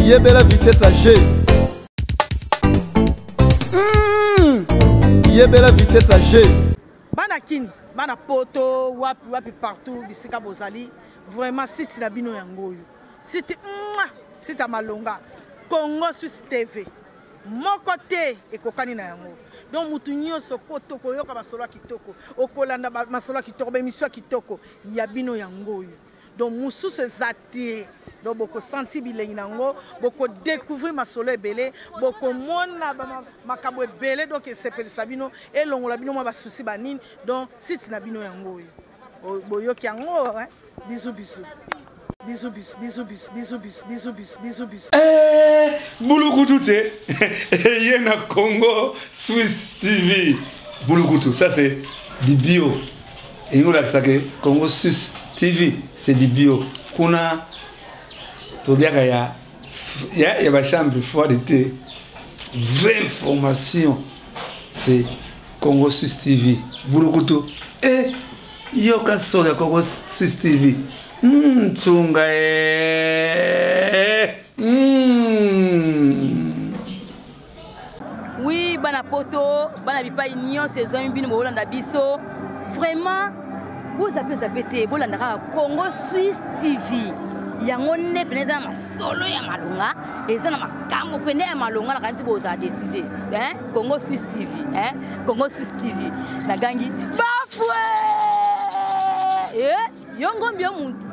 Yebela vitesse à G. Yebela vitesse à G. Bana kini, bana poto, wapi partout, bisika bozali. Vraiment, site na bino yangoyo. Site à Malonga. Congo Suisse TV. Mon côté, et kokani na yango. Donc, mutunyo sokoto, koyoka basolo kitoko. Okolanda basolo kitoko, bemiswa kitoko. Yabino yangoyo. Donc, moussou se zati. Donc, boko senti bilengi nango, boko découvrir ma solo belé, boko mona makabo belé, donc c'est pour sabino et longo la bino ma souci banine. Donc, site na bino yango. Boyo ki yango, hein. Bisous. Bisous. Boulou Yena Congo Suisse TV. Boulou ça c'est du bio. Et nous là ça que Congo Suisse TV c'est du bio. Kuna Tobiaka ya ma chambre froide d'été. Vraie information. C'est Congo Suisse TV. Boulou et Yoka Soga Congo Suisse TV. Tsunga Oui, bana poto, bana bipa union saison bino bolanda biso. Vraiment, vous avez été bolanda Congo Suisse TV. Yango ne peneza masolo ya malonga, eza na makambo pene ya malonga na kanti boza décider, hein? Congo Suisse TV, hein? Congo Suisse TV. Na gangi bafwe. Yongo mbio muntu.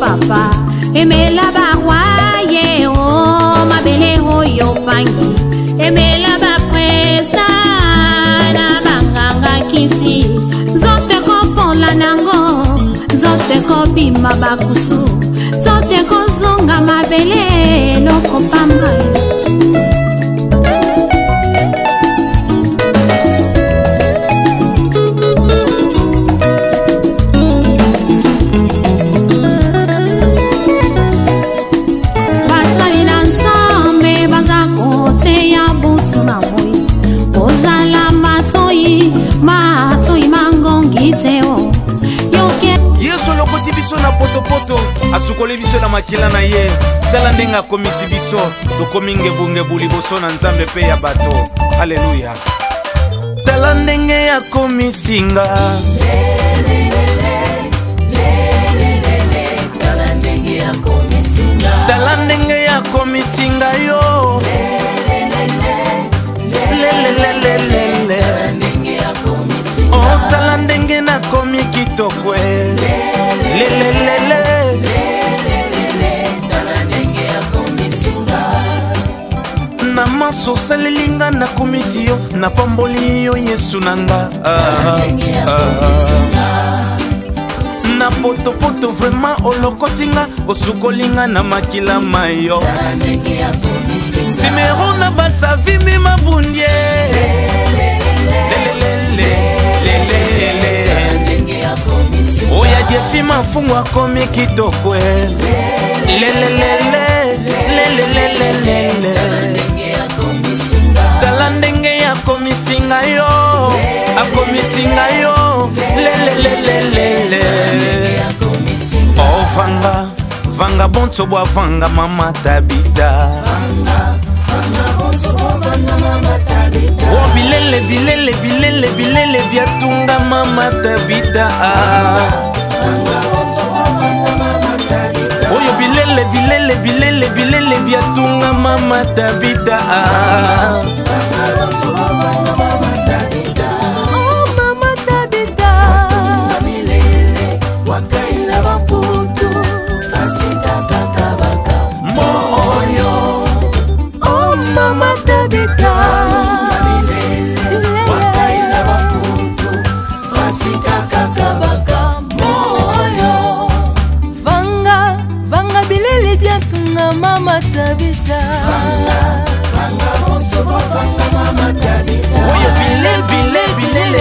Papa, aimez la baroye, oh ma belle, oh yo pangi, aimez la bapresta, na banganga kisi, zote ko pola nango, zote ko bima bakusu, zote ko zonga ma belle, loko pamba. Yeso lokoti biso na poto asukole biso na makila na ye tala ndenga komisi biso tokomi ngebungebu liboso na nzambe pe ya bato. Haleluya. Tala ndenge ya komisinga tala ndenge ya komisinga yo oh tala ndenge na komi kitoko na maso salelinga na komisio na pamboli yo Yesu nanga na poto vraiment olokotinga osukolinga na makila mayo simero na basavimi mabundie oya jefi mafungu akomi kitoko tala ndenge ya komisinga yo akomisinga yo oh vanga bonso bwa vanga mama tabita oh bilele biatunga mama tabita oyo bilele biatunga mama tabita Oh mama tabita wakaila baputu asita kakabaka moyo. Oh mama tabita wakaila baputu asita kakabaka moyo.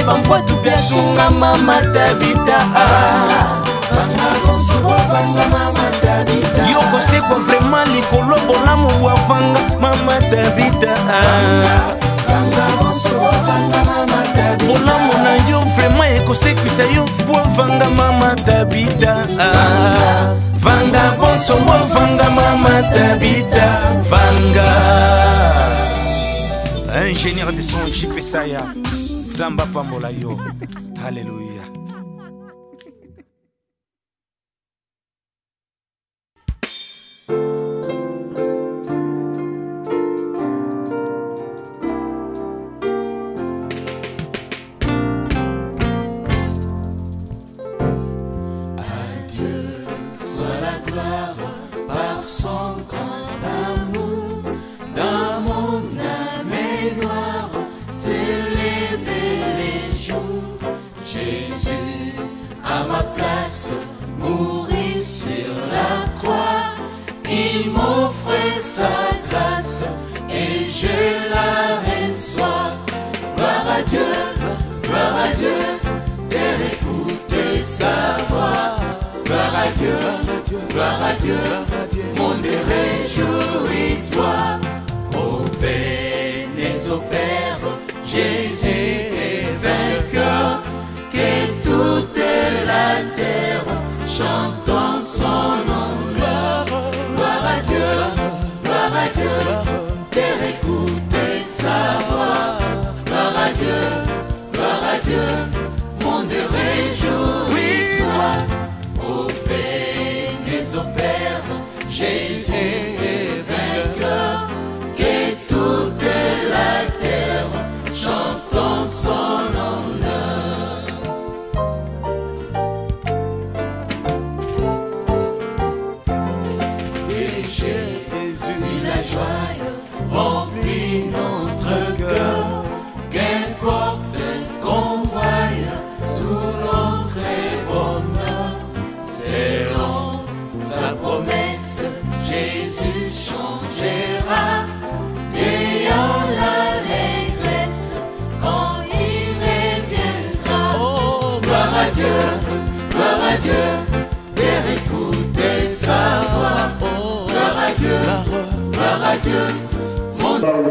bambwatu biatunga mama tabita yoko sekwa vraiment likolo bolamu wafanga mama tabita bolamu na yo vraiment ekosekisa yo bwavanga mama tabita vanga bonso bwavanga mama tabita vanga ingénieur de son JP Saya Zamba Pambola yo alléluia.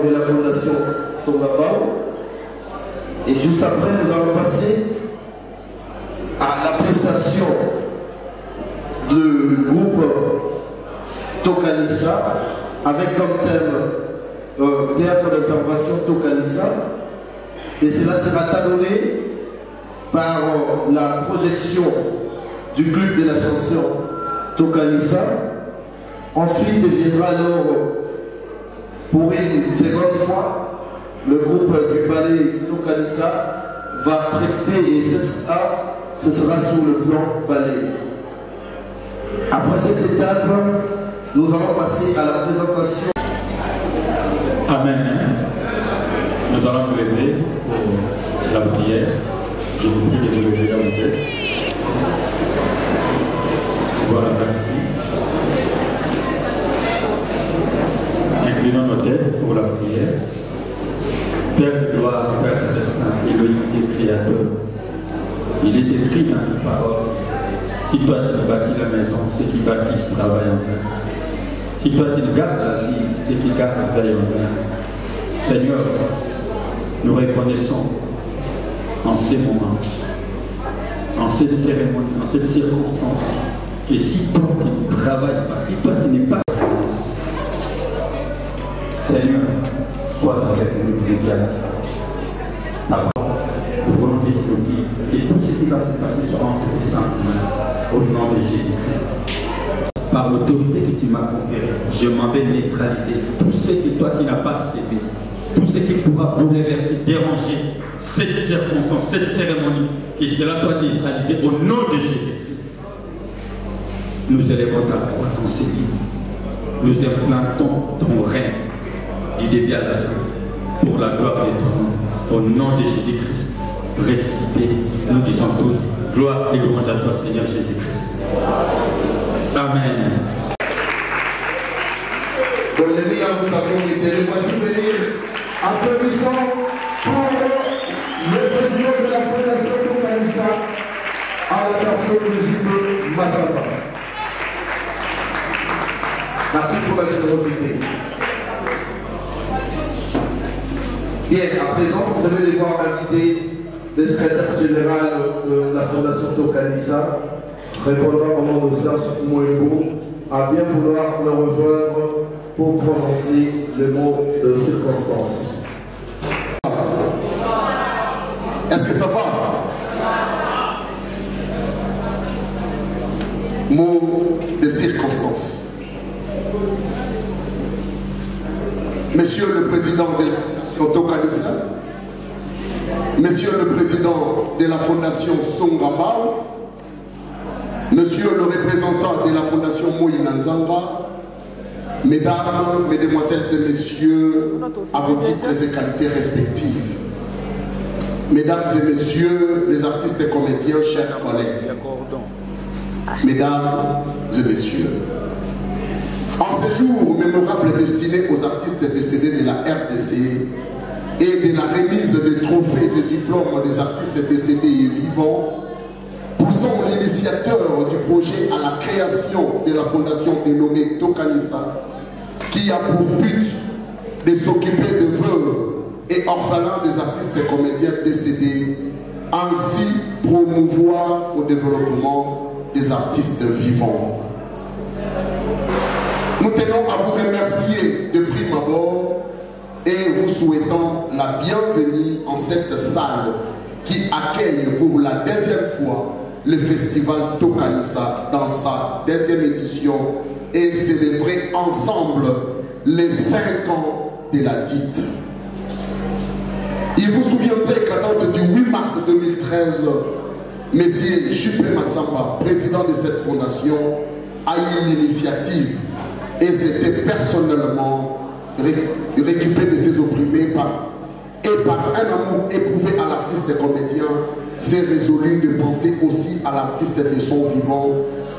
De la fondation Songapao. Et juste après, nous allons passer à la prestation du groupe Tokanissa avec comme thème théâtre d'intervention Tokanissa. Et cela sera talonné par la projection du club de la chanson Tokanissa. Ensuite viendra alors pour une seconde fois, le groupe du ballet Tokanissa va prester et cette fois, ce sera sur le plan ballet. Après cette étape, nous allons passer à la présentation. Amen. Nous allons nous lever pour la prière. Je vous prie de lever la tête. Voilà, merci. Inclinons nos têtes pour la prière. Père de gloire, Père très saint, Élohim créateur. Il est écrit dans tes paroles. Si toi tu bâtis la maison, ceux qui bâtissent travaillent en vain. Si toi tu gardes la vie, ceux qui gardent veillent en vain. Seigneur, nous reconnaissons en ces moments, en cette cérémonie, en cette circonstance, que si toi tu ne travailles pas, si toi tu n'es pas Seigneur, sois avec nous immédiatement. Ta volonté qui nous guide et tout ce qui va se passer sera entre tes saintes mains, au nom de Jésus-Christ. Par l'autorité que tu m'as conférée, je m'en vais neutraliser tout ce que toi qui n'as pas cédé, tout ce qui pourra bouleverser, déranger cette circonstance, cette cérémonie, que cela soit neutralisé au nom de Jésus-Christ. Nous élevons ta croix dans ces livres. Nous implantons ton règne du début à la fin, pour la gloire de ton nom, au nom de Jésus-Christ, ressuscité, nous disons tous, gloire et louange à toi, Seigneur Jésus-Christ. Amen. Pour les liens, vous avons été les voici venir. Applaudissons pour le président de la la personne de Gilles Massamba. Merci pour la générosité. Bien, à présent, je vais devoir inviter le secrétaire général de la Fondation Tokanissa, répondant au nom de Serge Mouembo, à bien vouloir me rejoindre pour prononcer le mot de circonstance. Est-ce que ça va? Mot de circonstance. Monsieur le Président de la Fondation Tokanissa, Monsieur le Président de la Fondation Songambao, Monsieur le représentant de la Fondation Moïna Nzanga, Mesdames, Mesdemoiselles et Messieurs, à vos titres et qualités respectives, Mesdames et Messieurs, les artistes et comédiens, chers collègues, Mesdames et Messieurs, en ce jour mémorable destiné aux artistes décédés de la RDC et de la remise des trophées et diplômes des artistes décédés et vivants, poussons l'initiateur du projet à la création de la fondation dénommée Tokanissa, qui a pour but de s'occuper de veuves et orphelins des artistes et comédiens décédés, ainsi promouvoir au développement des artistes vivants. Nous tenons à vous remercier de prime abord et vous souhaitons la bienvenue en cette salle qui accueille pour la deuxième fois le festival Tokanissa dans sa deuxième édition et célébrer ensemble les 5 ans de la dite. Il vous souviendrez qu'à date du 8 mars 2013, M. Juppé Massamba, président de cette fondation, a eu une initiative et s'était personnellement récupéré de ses opprimés par un amour éprouvé à l'artiste et comédien, s'est résolu de penser aussi à l'artiste de son vivant,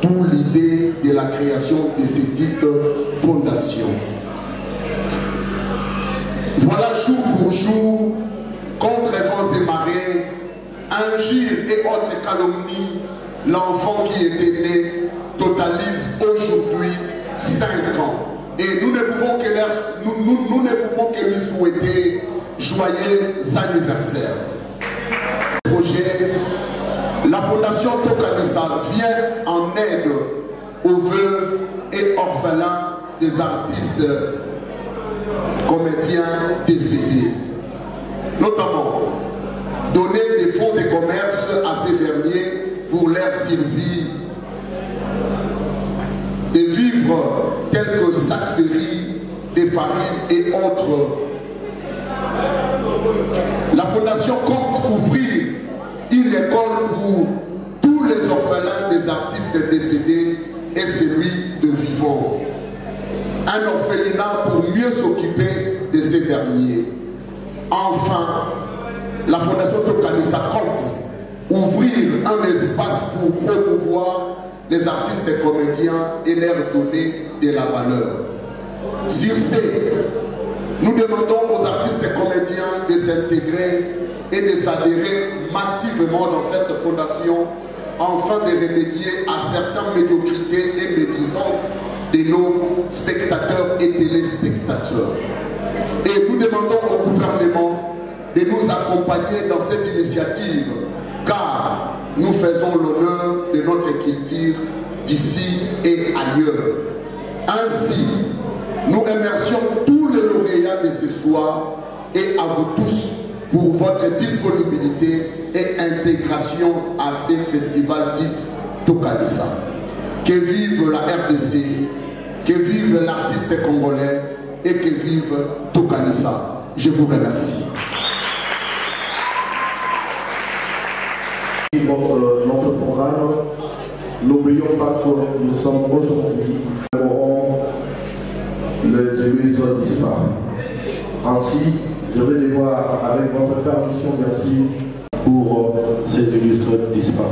d'où l'idée de la création de cette dite fondation. Voilà jour pour jour, contre vents et marées, injures et autres calomnies, l'enfant qui était né totalise aujourd'hui 5 ans. Et nous ne pouvons que lui souhaiter joyeux anniversaire. Projet, la Fondation Tokanissa vient en aide aux veuves et orphelins des artistes comédiens décédés. Notamment, donner des fonds de commerce à ces derniers pour leur survie des vivres tels que sacs de riz, des farines et autres. La Fondation compte ouvrir une école pour tous les orphelins des artistes décédés et celui de vivants. Un orphelinat pour mieux s'occuper de ces derniers. Enfin, la Fondation Tokanissa compte ouvrir un espace pour promouvoir les artistes et comédiens et leur donner de la valeur. Sur ce, nous demandons aux artistes et comédiens de s'intégrer et de s'adhérer massivement dans cette fondation afin de remédier à certaines médiocrités et médisances de nos spectateurs et téléspectateurs. Et nous demandons au gouvernement de nous accompagner dans cette initiative, car nous faisons l'honneur de notre culture d'ici et ailleurs. Ainsi, nous remercions tous les lauréats de ce soir et à vous tous pour votre disponibilité et intégration à ces festivals dits Tokanissa. Que vive la RDC, que vive l'artiste congolais et que vive Tokanissa. Je vous remercie. Notre programme, n'oublions pas que nous sommes aujourd'hui, nous aurons les illustres disparus. Ainsi, je vais les voir avec votre permission, merci, pour ces illustres disparus.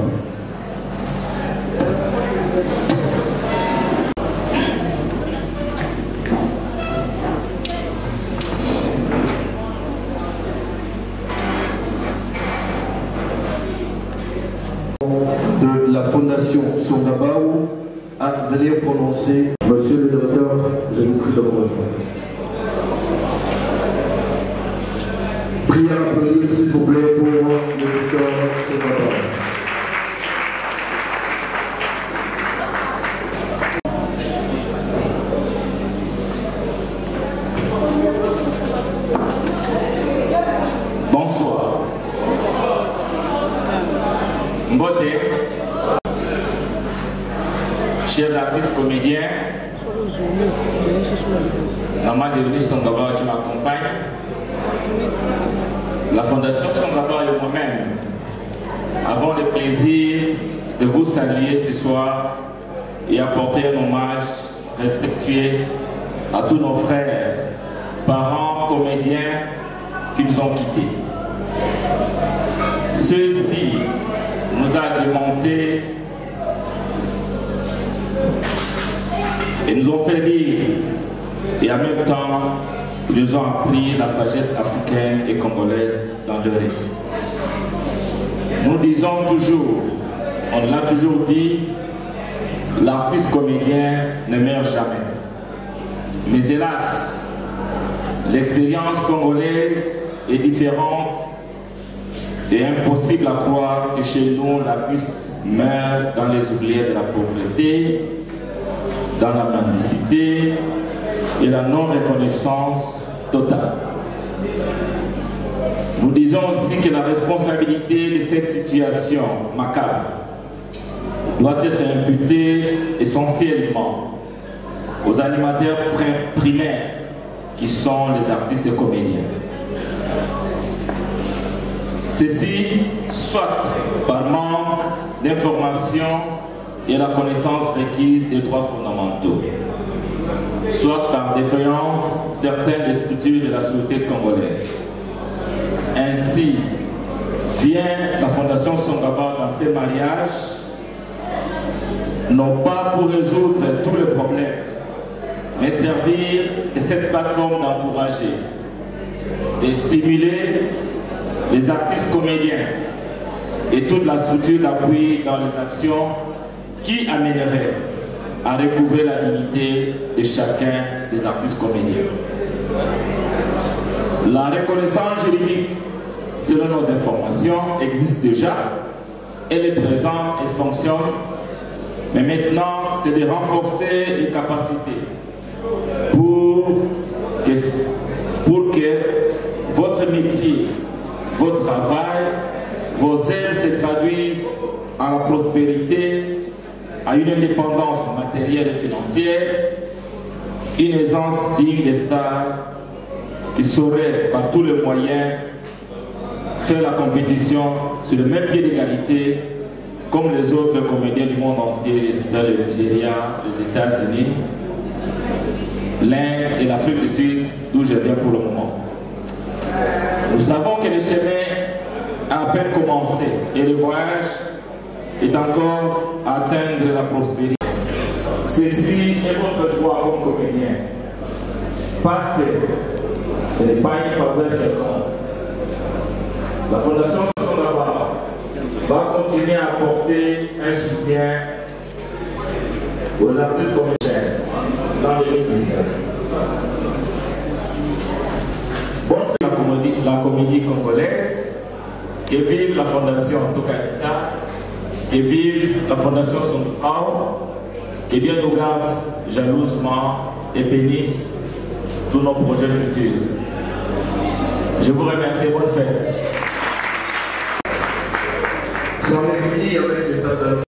De la la Fondation Songabaou à venir prononcer. Monsieur le docteur, je vous prie de me rejoindre. Priez à applaudir s'il vous plaît pour le docteur Songabaou. Bonsoir. Mbote, chers artistes comédiens, Maman de Denis Songabaou qui m'accompagne, la Fondation Songabaou et moi-même avons le plaisir de vous saluer ce soir et apporter un hommage respectueux à tous nos frères, parents, comédiens qui nous ont quittés. Ceux-ci nous a alimentés et nous ont fait rire, et en même temps ils nous ont appris la sagesse africaine et congolaise dans le récit. Nous disons toujours, on l'a toujours dit, l'artiste comédien ne meurt jamais. Mais hélas, l'expérience congolaise est différente et impossible à croire que chez nous, l'artiste meurt dans les oubliettes de la pauvreté, dans la mendicité et la non-reconnaissance totale. Nous disons aussi que la responsabilité de cette situation macabre doit être imputée essentiellement aux animateurs primaires qui sont les artistes et comédiens. Ceci, soit par manque d'information et la connaissance requise des droits fondamentaux, soit par défaillance certaines des structures de la société congolaise. Ainsi, vient la Fondation Songabaou dans ces mariages, non pas pour résoudre tous les problèmes, mais servir de cette plateforme d'encourager, de stimuler les artistes comédiens et toute la structure d'appui dans les actions qui amèneraient à recouvrer la dignité de chacun des artistes comédiens. La reconnaissance juridique, selon nos informations, existe déjà, elle est présente, elle fonctionne, mais maintenant c'est de renforcer les capacités pour que votre métier, votre travail, vos aides se traduisent en la prospérité, à une indépendance matérielle et financière, une aisance digne des stars qui saurait par tous les moyens faire la compétition sur le même pied d'égalité comme les autres comédiens du monde entier, je citerai le Nigeria, les États-Unis, l'Inde et l'Afrique du Sud, d'où je viens pour le moment. Nous savons que le chemin a à peine commencé et le voyage est encore à atteindre la prospérité. Ceci est votre droit comme comédien, parce que ce n'est pas une faveur quelconque. La Fondation Songabaou va continuer à apporter un soutien aux artistes comédiens dans les 2019. Bonne la comédie congolaise, et vive la Fondation Tokanisa, et vive la Fondation Songabaou, et Dieu nous garde jalousement et bénisse tous nos projets futurs. Je vous remercie, bonne fête. Ça va finir avec les tables.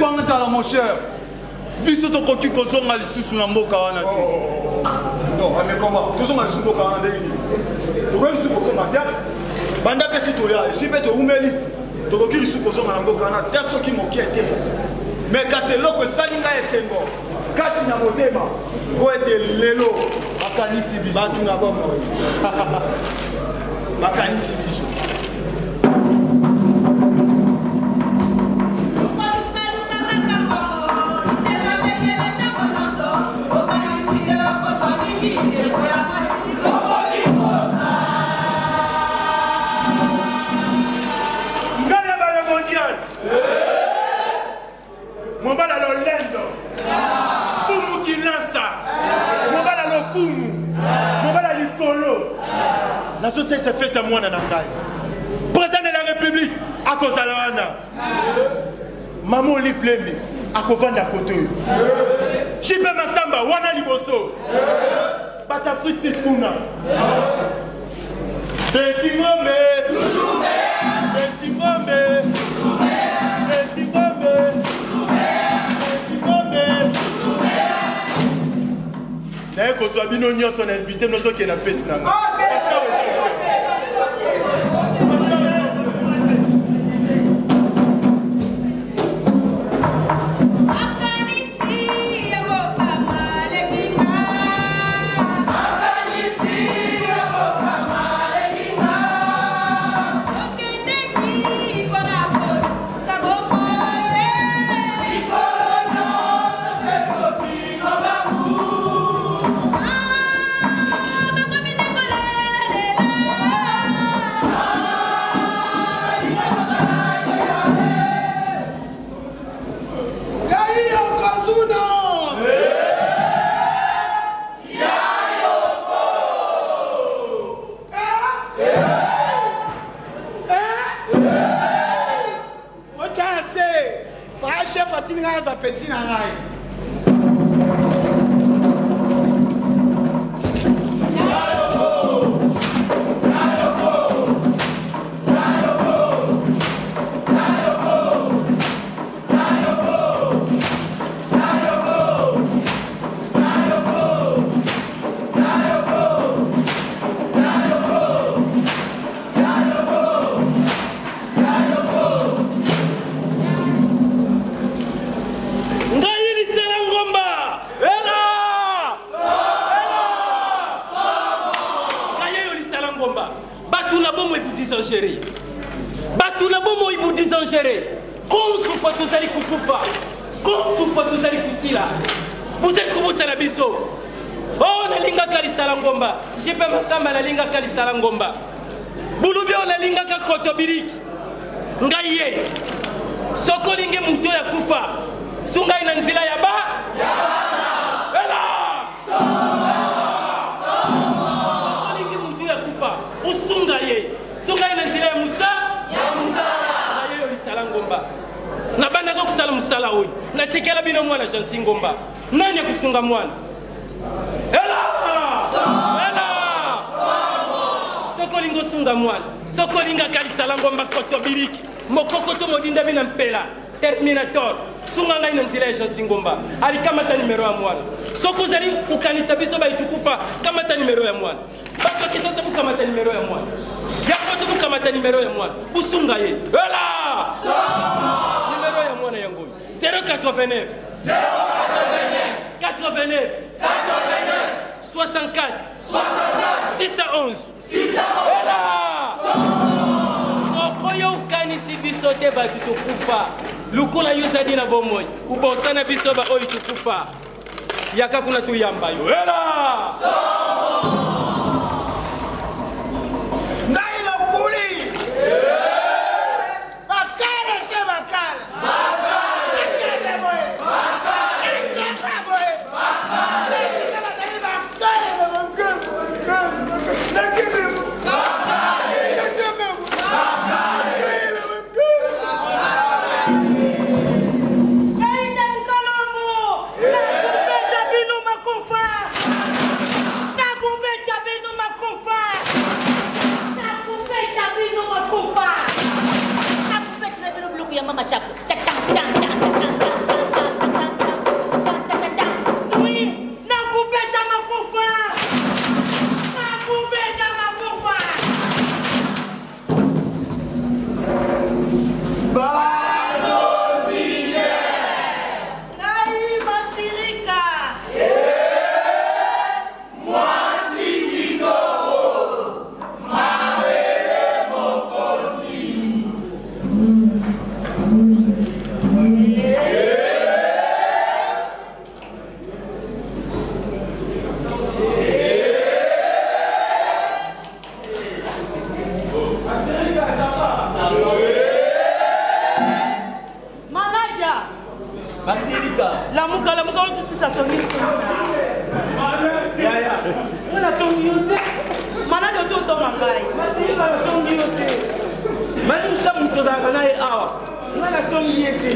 kwanga mon cher. Biso to koki kozonga lisusu na mboka wana te. Non, mais comment? Tout ça, c'est beaucoup en déni. Tu vois, c'est beaucoup en terre. Banda pesi to ya, si pe to umeli. To koki lisusu kozonga na mboka wana, teso ki moki ete. Mais kasi loko salinga esengo. Kati na motema. Ko ete lelo bakanisi biso. Batu na bomo. Bakanisi biso. Mobala lo lendo, fumu kilansa, mobala lo kumu, mobala likolo. La société s'est fait ça moi dans Nangai. Président de la République, à cause de la Rwanda. Maman Oliflembi, à cause de la Koto. Chipe Masamba, Wana Liboso. Batafrik Sitouna. Besimome, Besimome, Besimome. D'ailleurs, qu'on soit bien on son invité, nous sommes qui la fête. Petit nanaï. Batuna bomo ibu disangere. Konsu kwa tuzali kukufa. Konsu kwa tuzali kusila. Muze kubusa na biso. Oh nalinga kalisala ngomba. Jipe Masamba nalinga kalisala ngomba. Bulubio nalinga ka kotobiriki. Ngaiye. Soko linge muto ya kufa. Sunga ina nzila ya ba. Ela. Soko linge muto ya kufa. Usunga ye. Sunga ina nzila ya Musa. Ayo lisala ngomba. Na banda ko kusala musala oyi. Na tekela bino mwana Jansi ngomba. Nani kusunga mwana? Ela! Ela! Soko lingo sunga mwana. Soko linga kalisala ngomba kotobiriki. Mokokoto modinda bina mpela. Terminator. Sunga ngai na nzila ya Jansi ngomba. Ali kamata numero ya mwana. Soko zali kukanisa biso ba itukufa kamata numero ya mwana. Bato kisasa kukamata numero ya mwana. Yakoto kukamata numero ya mwana. Usunga ye. Ela! Numero ya mwana yango. 089 89 64 611 Ela! Okoyo ukanisi biso te basi tukufa. Lukula yuzadi na bomoi. Ubosana biso ba oyi tukufa. Yaka kuna tuyamba yo. Ela! Mwana tongi yo te. Mana de tout ton mangai. Masi mwana tongi yo te. Mani msamu tozalaka na ye awa. Mwana tongi ye te.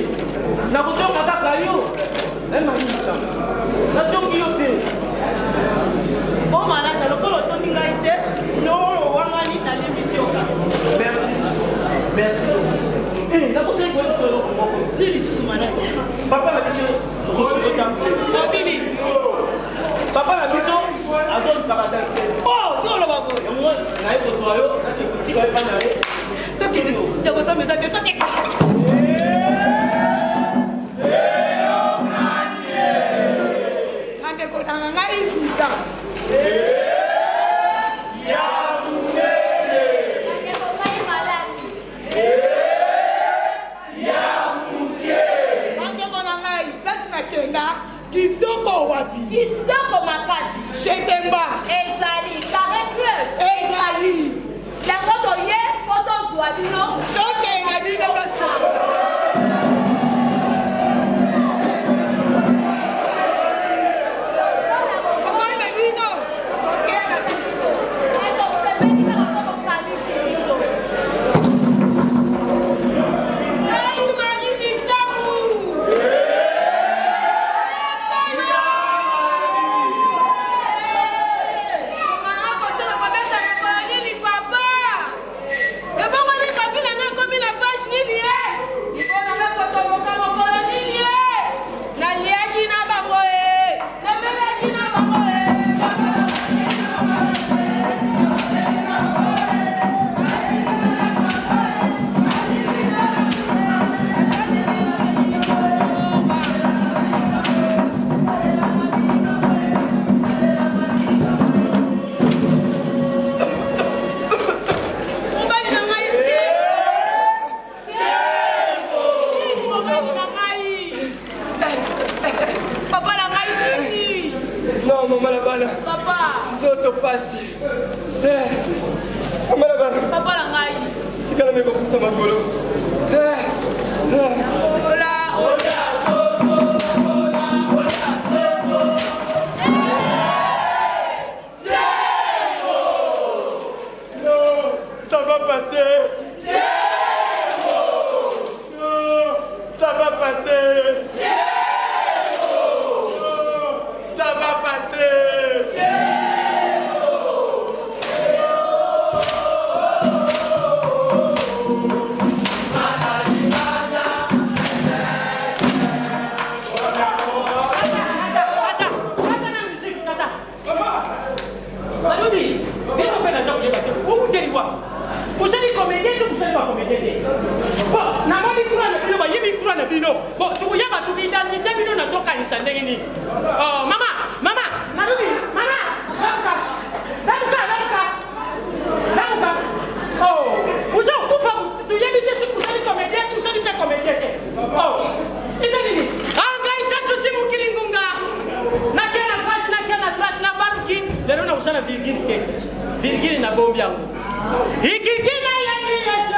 Nakotonga kaka yo. Mani msamu. Natongi yo te. O mana de lokolo tongi ngai te. No wangani na l'émission kasi. Merci. Merci. Eh, nakotongi yo solo komoko. Lili susu mana. Papa la biso. Mobili. Papa la biso. Azon kabadanse. Oh, tu lo babo. Moi, na ye koto yo, na ti ko pa na ye. Toki, tu ko sa mesa te toki. Ande ko tanga ngai visa. Ya munene. Ande ko ngai malasi. Ya muke. Ande ko na ngai place na kenga. Kitoko wapi? Kitoko makasi. Shetemba. Ezali carré club. Ezali. Yango toye poto zwa bino. Toke na bino basta. Virgili na bombi yangu. Hiki kina yani Yesu.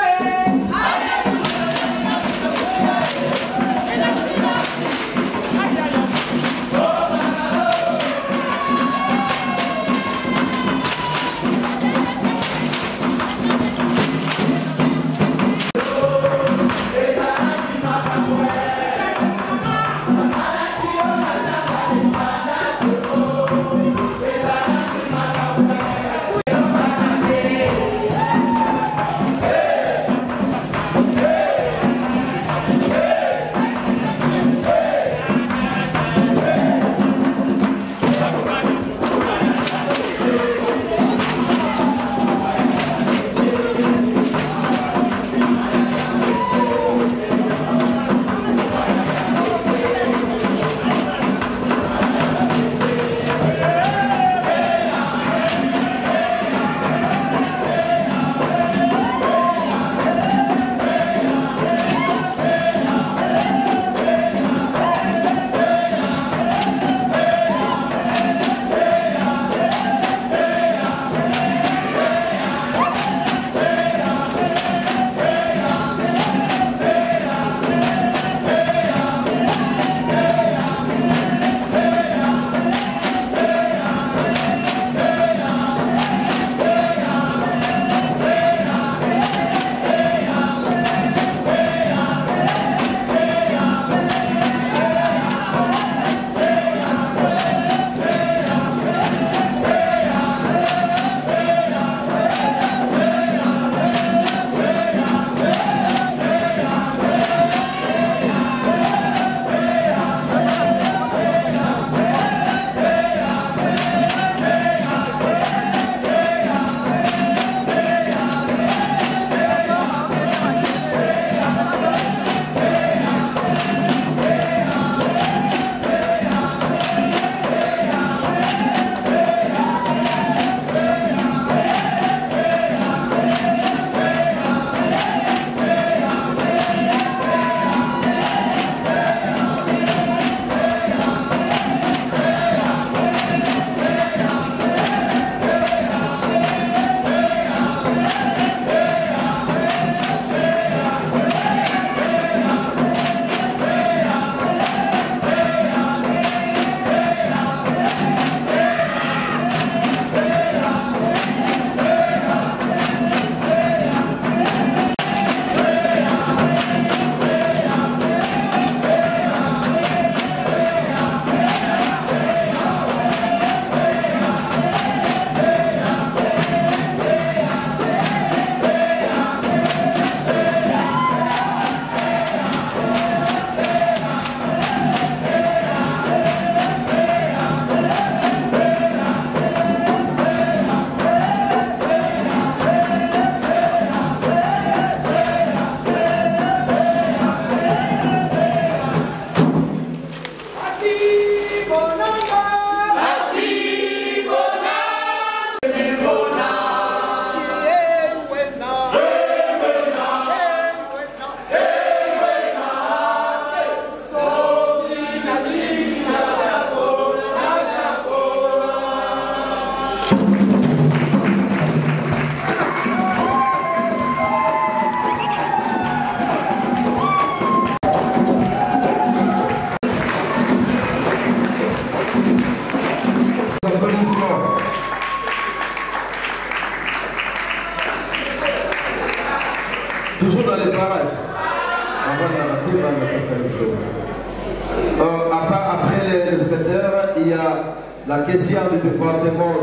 caissière du département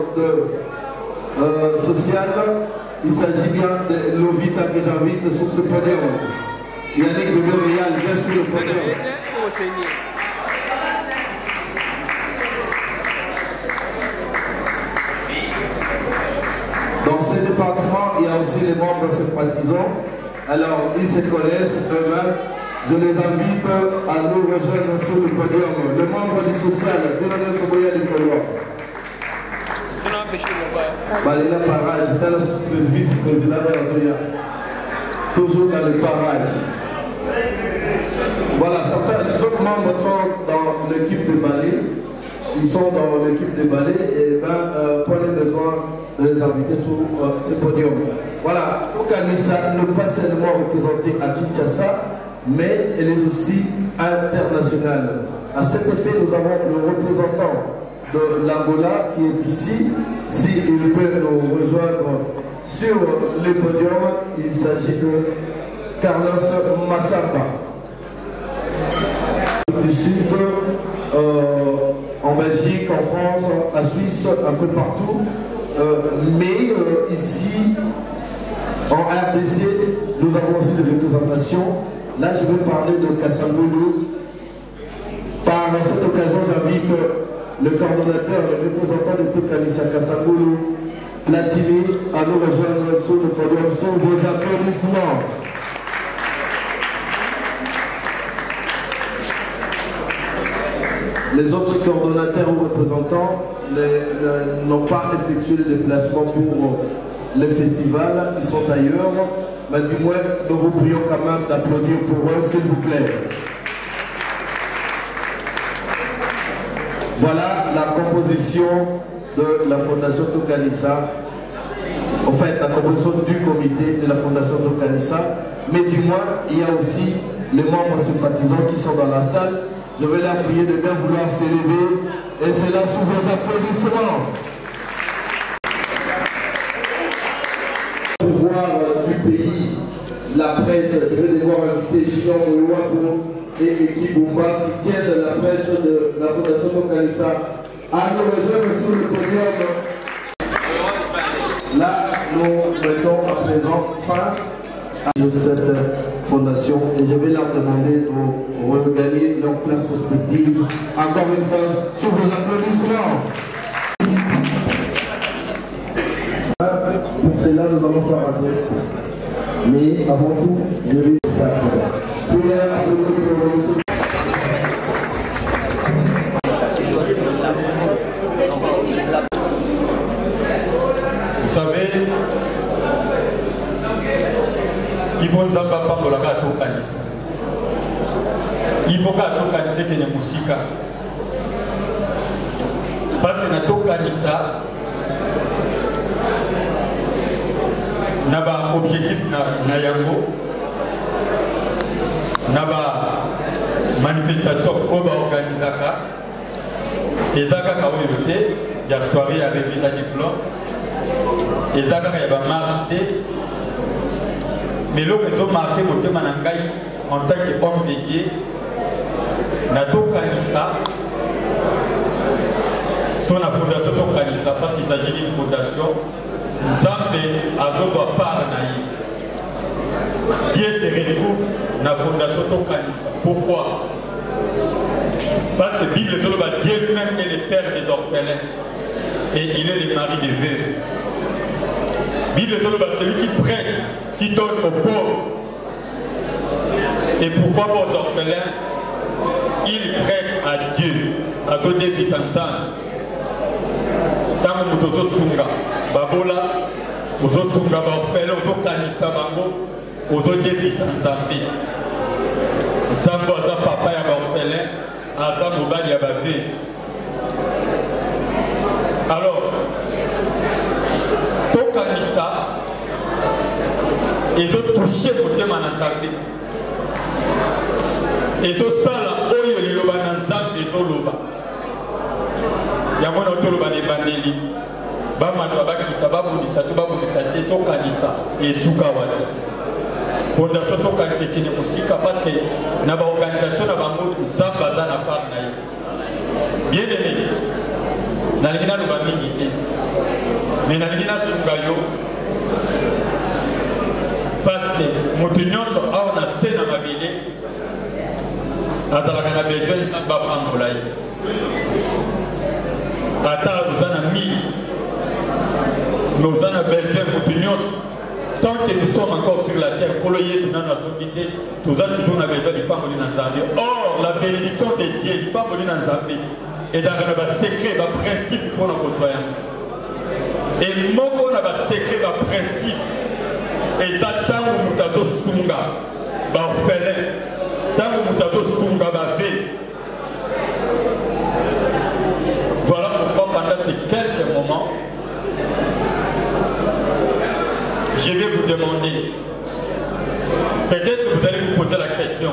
social. Il s'agit bien de Lovita que j'invite sur ce podium. Yannick de Réal vient sur le podium. Dans ce département, il y a aussi les membres sympathisants. Alors, ils se connaissent eux-mêmes. Je les invite à nous rejoindre sur le podium. Le membre du social, Dionel Soboya de Colombie. Balina Parage, j'étais le vice-président de la Zoya. Toujours dans le parage. Voilà, certains autres membres sont dans l'équipe de ballet. Ils sont dans l'équipe de ballet et prenez besoin de les inviter sur ce podium. Voilà, Tokanisa n'est pas seulement représentée à Kinshasa, mais elle est aussi internationale. À cet effet, nous avons le représentant de l'Angola qui est ici. S'il peut nous rejoindre sur le podium, il s'agit de Carlos Massamba. Du Sud, en Belgique, en France, en Suisse, un peu partout. Mais ici, en RDC, nous avons aussi des représentations. Là, je vais parler de Kassaboulou. Par cette occasion, j'invite le coordonnateur, le représentant de Tokanisa Kassaboulou, Platini, à nous rejoindre sur le podium. Sur vos applaudissements. Les autres coordonnateurs ou représentants n'ont pas effectué le déplacement pour le festival, ils sont ailleurs, mais du moins nous vous prions quand même d'applaudir pour eux, s'il vous plaît. Voilà la composition de la Fondation Tokanisa, en fait la composition du comité de la Fondation Tokanisa, mais du moins il y a aussi les membres sympathisants qui sont dans la salle. Je vais leur prier de bien vouloir s'élever et c'est là sous vos applaudissements. Pouvoir du pays, la presse, je vais devoir inviter Chion Mououakou et Eki Boumba qui tiennent la presse de la Fondation Tokanisa à nous rejoindre sur le podium. Là, nous mettons à présent fin à cette fondation et je vais leur demander de regagner leur place respective. Encore une fois, sous vos applaudissements. Pour cela, nous allons faire un geste. Mais avant tout, je vais vous savez, il faut nous apprendre pour la carte au Kanisa. Il faut qu'à Kanisa qu'il y ait une musique. Parce que dans Kanisa, il y a un objectif na yango, il y a une manifestation qu'on va organiser. Et il y a une soirée avec les diplômes. Et il y a une marche. Mais l'autre, ils ont marqué mon thème en tant qu'homme dédié. Nato Kanisa, ton la fondation Tokanisa, parce qu'il s'agit d'une fondation, Zambé Azoba Parnaï. Dieu se retrouve dans la fondation Tokanisa. Pourquoi? Parce que la Bible dit Dieu lui-même est le père des orphelins et il est le mari des veuves. La Bible dit celui qui prête, qui donne aux pauvres. Et pourquoi aux orphelins? Il prête à Dieu, à son défi ensemble. Tant que nous sommes sunga, babola, nous sommes sunga, orphelins, nous sommes kanisa bango, nous sommes défi ensemble. Sambo aza papa ya orphelin, aza mobali ya bavé. Alors, Tokanisa, ils ont touché le thème en Nzambe. Ils ont sala oyo liloba na Nzambe ezoloba. Yango na toloba ne bandeli. Ba mato bakita babulisa to babulisa te Tokanisa esuka wala. Fondation Tokanisa kini musika parce que na ba organisation na bango Nzambe za na part na ye. Bien aimé. nalingi naloba mingi te me nalingi nasunga yo parce que moto nyonso awa na se na mabele azalaka na besoin nsambe bapambola ye ata oza na mille mais oza na besoin moto nyonso tant que nous sommes encore sur la terre pour le Yesu nano azokite toza toujours na besoin lipamboli na nzambe. Or la bénédiction de Dieu lipamboli na nzambe ezalaka na basekret baprincipe mpona kozwa yango e moko na basekret baprincipe eza ntango moto azosunga baorphelin ntango moto azosunga bave. Voilà pourquoi pendant ces quelques moments je vais vous demander, peut-être que vous allez vous poser la question.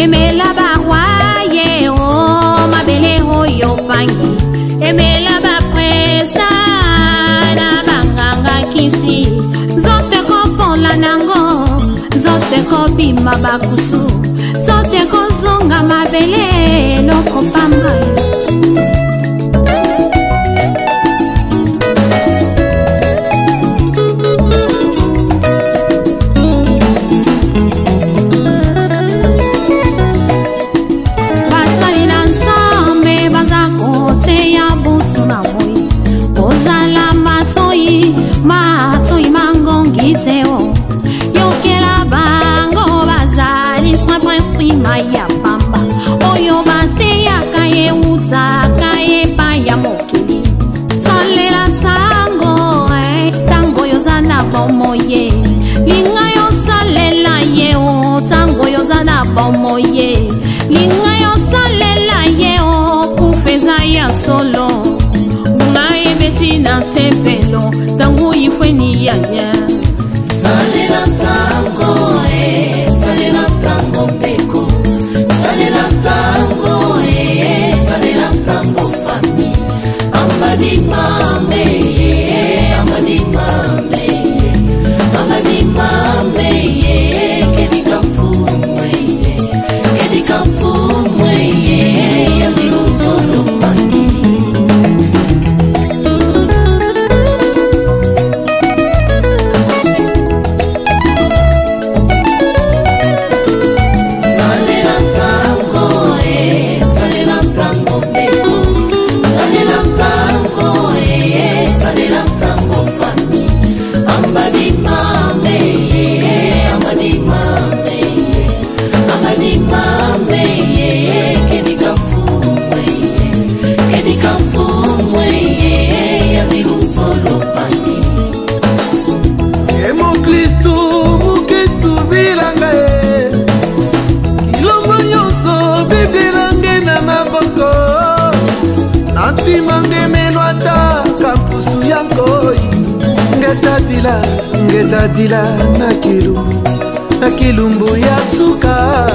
emela barwaye o mabele oyo pangi emela bapresta na banganga kisi zote kopola nango zote kobima bakusu zote kozonga mabele lokopamba yokela bango bazali soin principal ya pamba oyo bateyaka ye utaka epa ya mokili salela tango tango yoza na bomoye linga yosalela ye o tango yoza na bomoye linga yosalela ye o kufeza ya solo unayebeti na tempelo tango ifweni yaya salela tango salela tango mbeko salela tango salela tango fami amadi mame amadi mame amadi mame kedika fumwe ya diluzolo pangi ngetadila na kilumbu ya suka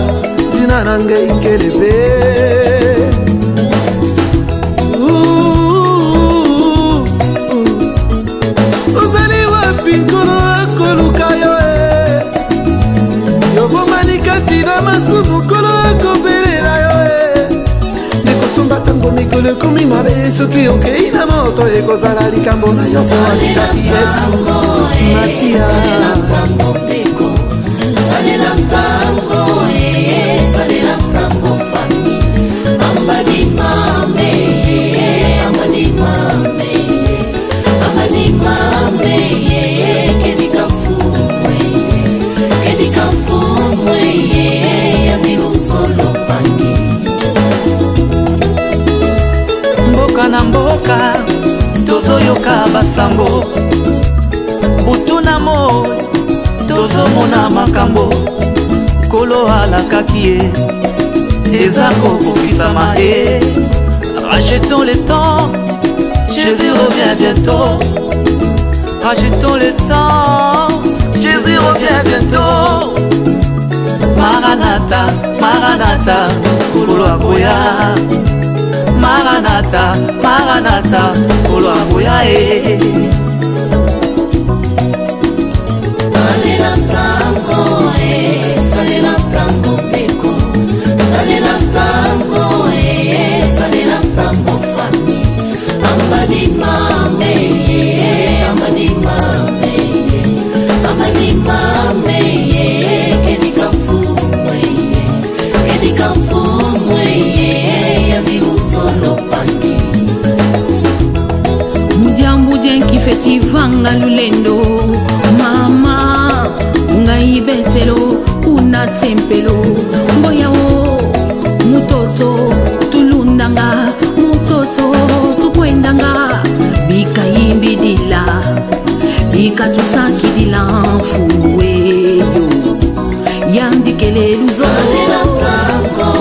zina nange ikelebe uzali wapi nkolo akoluka yo yobomani kati na masumu nkolo akobelela yo nekosomba tango mikolo ekomi mabe soki okei na moto ekozala likambo na yo po alikaki yesu masia salela tango mbeko salela tango salela tango fami amadi mame amadi mame amadi mame kedika fumwe ya miluzolo pangi mboka na mboka tozoyoka basango butuna mo tozomona makambo kolo alakaki ye eza kokokisama e rachetons le temps Jésus revient bientôt rachetons le temps Jésus revient bientôt Maranatha Maranatha kolo akoya Maranatha Maranatha kolo akoya e salela tango salela tango mbeko salela tango salela tango fami amadi mame amadi mame amadi mame kedika fumwe ya miluzolo pangi mudiambuje nkifetivanga lulendo mama ngai betelo kuna tempelo mboyawo mutoto tulundanga mutoto tukwendanga bikayimbidila bikatusakidila mfuweyo yandikele luzo salela tango